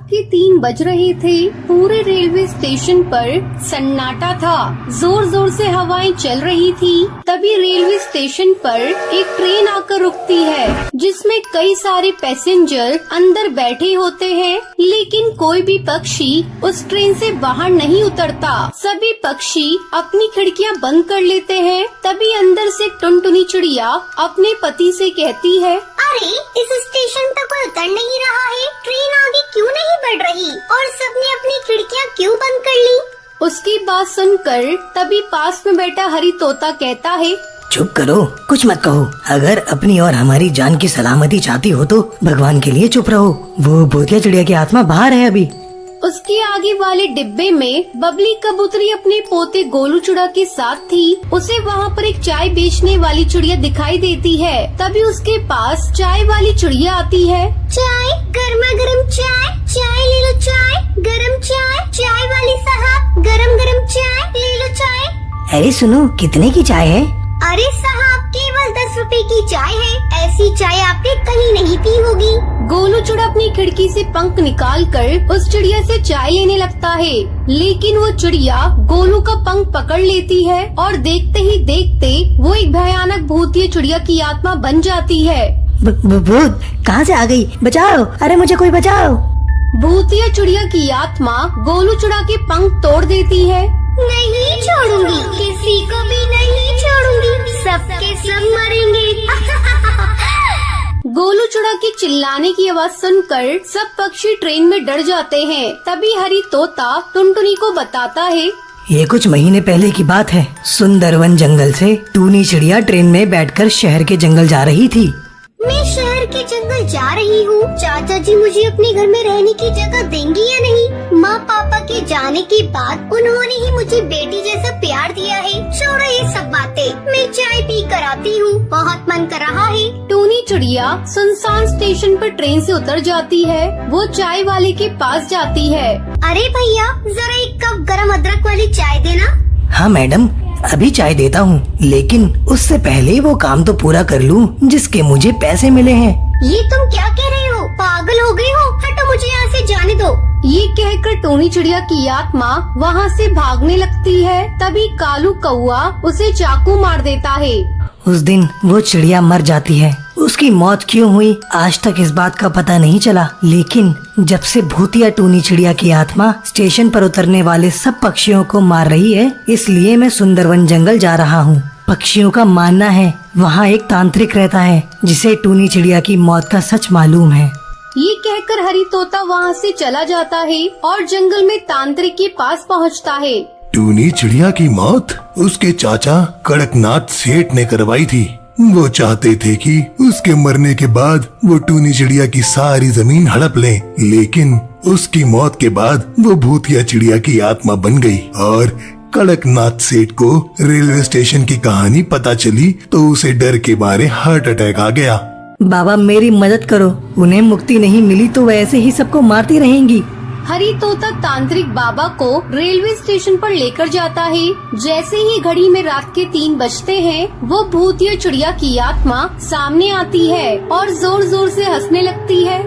के 3 बज रहे थे। पूरे रेलवे स्टेशन पर सन्नाटा था। जोर जोर से हवाएं चल रही थी। तभी रेलवे स्टेशन पर एक ट्रेन आकर रुकती है, जिसमें कई सारे पैसेंजर अंदर बैठे होते हैं, लेकिन कोई भी पक्षी उस ट्रेन से बाहर नहीं उतरता। सभी पक्षी अपनी खिड़कियां बंद कर लेते हैं। तभी अंदर से टुनटुनी चिड़िया अपने पति से कहती है, अरे इस स्टेशन पर कोई उतर नहीं रहा है, ट्रेन आगे क्यों नहीं बढ़ रही और सबने अपनी खिड़कियां क्यों बंद कर ली? उसकी बात सुनकर तभी पास में बैठा हरी तोता कहता है, चुप करो, कुछ मत कहो। अगर अपनी और हमारी जान की सलामती चाहती हो तो भगवान के लिए चुप रहो। वो भूतिया चिड़िया की आत्मा बाहर है अभी। उसके आगे वाले डिब्बे में बबली कबूतरी अपने पोते गोलू चुड़ा के साथ थी। उसे वहाँ पर एक चाय बेचने वाली चिड़िया दिखाई देती है। तभी उसके पास चाय वाली चिड़िया आती है। चाय, गर्मा गर्म चाय, चाय ले लो चाय, गरम चाय, चाय वाली साहब गरम गरम चाय ले लो चाय। अरे सुनो, कितने की चाय है? अरे साहब, केवल 10 रुपए की चाय है। ऐसी चाय आपने कहीं नहीं पी होगी। गोलू चुड़ा अपनी खिड़की से पंख निकालकर उस चिड़िया से चाय लेने लगता है, लेकिन वो चिड़िया गोलू का पंख पकड़ लेती है और देखते ही देखते वो एक भयानक भूतिया चिड़िया की आत्मा बन जाती है। भूत कहाँ से आ गई? बचाओ, अरे मुझे कोई बचाओ। भूतिया चिड़िया की आत्मा गोलू चुड़ा के पंख तोड़ देती है। नहीं छोड़ूंगी, किसी को भी नहीं छोड़ूंगी, सबके सब मरेंगे। गोलू चुड़ा के चिल्लाने की आवाज सुनकर सब पक्षी ट्रेन में डर जाते हैं। तभी हरी तोता टुनटुनी को बताता है, ये कुछ महीने पहले की बात है। सुंदरवन जंगल से टूनी चिड़िया ट्रेन में बैठकर शहर के जंगल जा रही थी। मैं शहर के जंगल जा रही हूँ। चाचा जी मुझे अपने घर में रहने की जगह देंगे या नहीं? माँ पापा के जाने के बाद उन्होंने ही मुझे बेटी जैसा प्यार दिया है। छोड़ो ये सब बातें, मैं चाय पी कर आती हूँ, बहुत मन कर रहा है। टूनी चिड़िया सुनसान स्टेशन पर ट्रेन से उतर जाती है। वो चाय वाले के पास जाती है। अरे भैया, जरा एक कप गरम अदरक वाली चाय देना। हाँ मैडम, अभी चाय देता हूँ, लेकिन उससे पहले वो काम तो पूरा कर लूँ जिसके मुझे पैसे मिले हैं। ये तुम क्या कह रहे हो? पागल हो गई हो? हटो, मुझे यहाँ से जाने दो। ये कहकर टोनी चिड़िया की आत्मा वहाँ से भागने लगती है। तभी कालू कौआ उसे चाकू मार देता है। उस दिन वो चिड़िया मर जाती है। उसकी मौत क्यों हुई आज तक इस बात का पता नहीं चला, लेकिन जब से भूतिया टूनी चिड़िया की आत्मा स्टेशन पर उतरने वाले सब पक्षियों को मार रही है, इसलिए मैं सुंदरवन जंगल जा रहा हूँ। पक्षियों का मानना है वहाँ एक तांत्रिक रहता है जिसे टूनी चिड़िया की मौत का सच मालूम है। ये कहकर हरी तोता वहाँ से चला जाता है और जंगल में तांत्रिक के पास पहुँचता है। टूनी चिड़िया की मौत उसके चाचा कड़कनाथ सेठ ने करवाई थी। वो चाहते थे कि उसके मरने के बाद वो टूनी चिड़िया की सारी जमीन हड़प लें, लेकिन उसकी मौत के बाद वो भूतिया चिड़िया की आत्मा बन गई और कड़कनाथ सेठ को रेलवे स्टेशन की कहानी पता चली तो उसे डर के मारे हार्ट अटैक आ गया। बाबा मेरी मदद करो, उन्हें मुक्ति नहीं मिली तो वैसे ही सबको मारती रहेंगी। हरी तोता तांत्रिक बाबा को रेलवे स्टेशन पर लेकर जाता है। जैसे ही घड़ी में रात के 3 बजते हैं, वो भूतिया चिड़िया की आत्मा सामने आती है और जोर जोर से हंसने लगती है।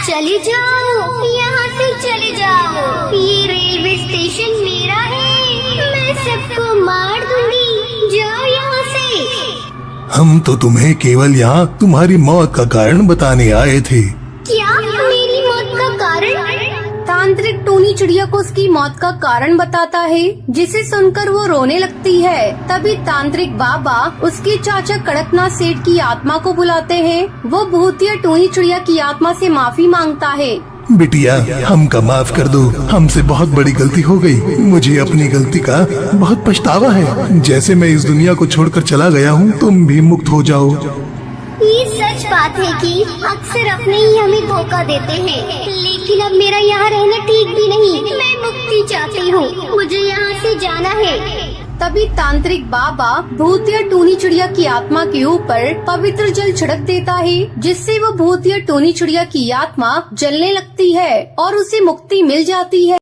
चले जाओ, यहाँ से चले जाओ, ये रेलवे स्टेशन मेरा है, मैं सबको मार दूंगी, जाओ यहाँ से। हम तो तुम्हें केवल यहाँ तुम्हारी मौत का कारण बताने आए थे। क्या मेरी मौत का कारण? तांत्रिक टूनी चिड़िया को उसकी मौत का कारण बताता है, जिसे सुनकर वो रोने लगती है। तभी तांत्रिक बाबा उसके चाचा कड़कनाथ सेठ की आत्मा को बुलाते हैं। वो भूतिया टूनी चिड़िया की आत्मा से माफी मांगता है। बिटिया, हमका माफ कर दो, हमसे बहुत बड़ी गलती हो गई। मुझे अपनी गलती का बहुत पछतावा है। जैसे मैं इस दुनिया को छोड़कर चला गया हूँ, तुम भी मुक्त हो जाओ। ये सच बात है कि अक्सर अपने ही हमें धोखा देते हैं, लेकिन अब मेरा यहाँ रहना ठीक भी नहीं। मैं मुक्ति चाहती हूँ, मुझे यहाँ से जाना है। तभी तांत्रिक बाबा भूतिया टूनी चिड़िया की आत्मा के ऊपर पवित्र जल छिड़क देता है, जिससे वो भूतिया टूनी चिड़िया की आत्मा जलने लगती है और उसे मुक्ति मिल जाती है।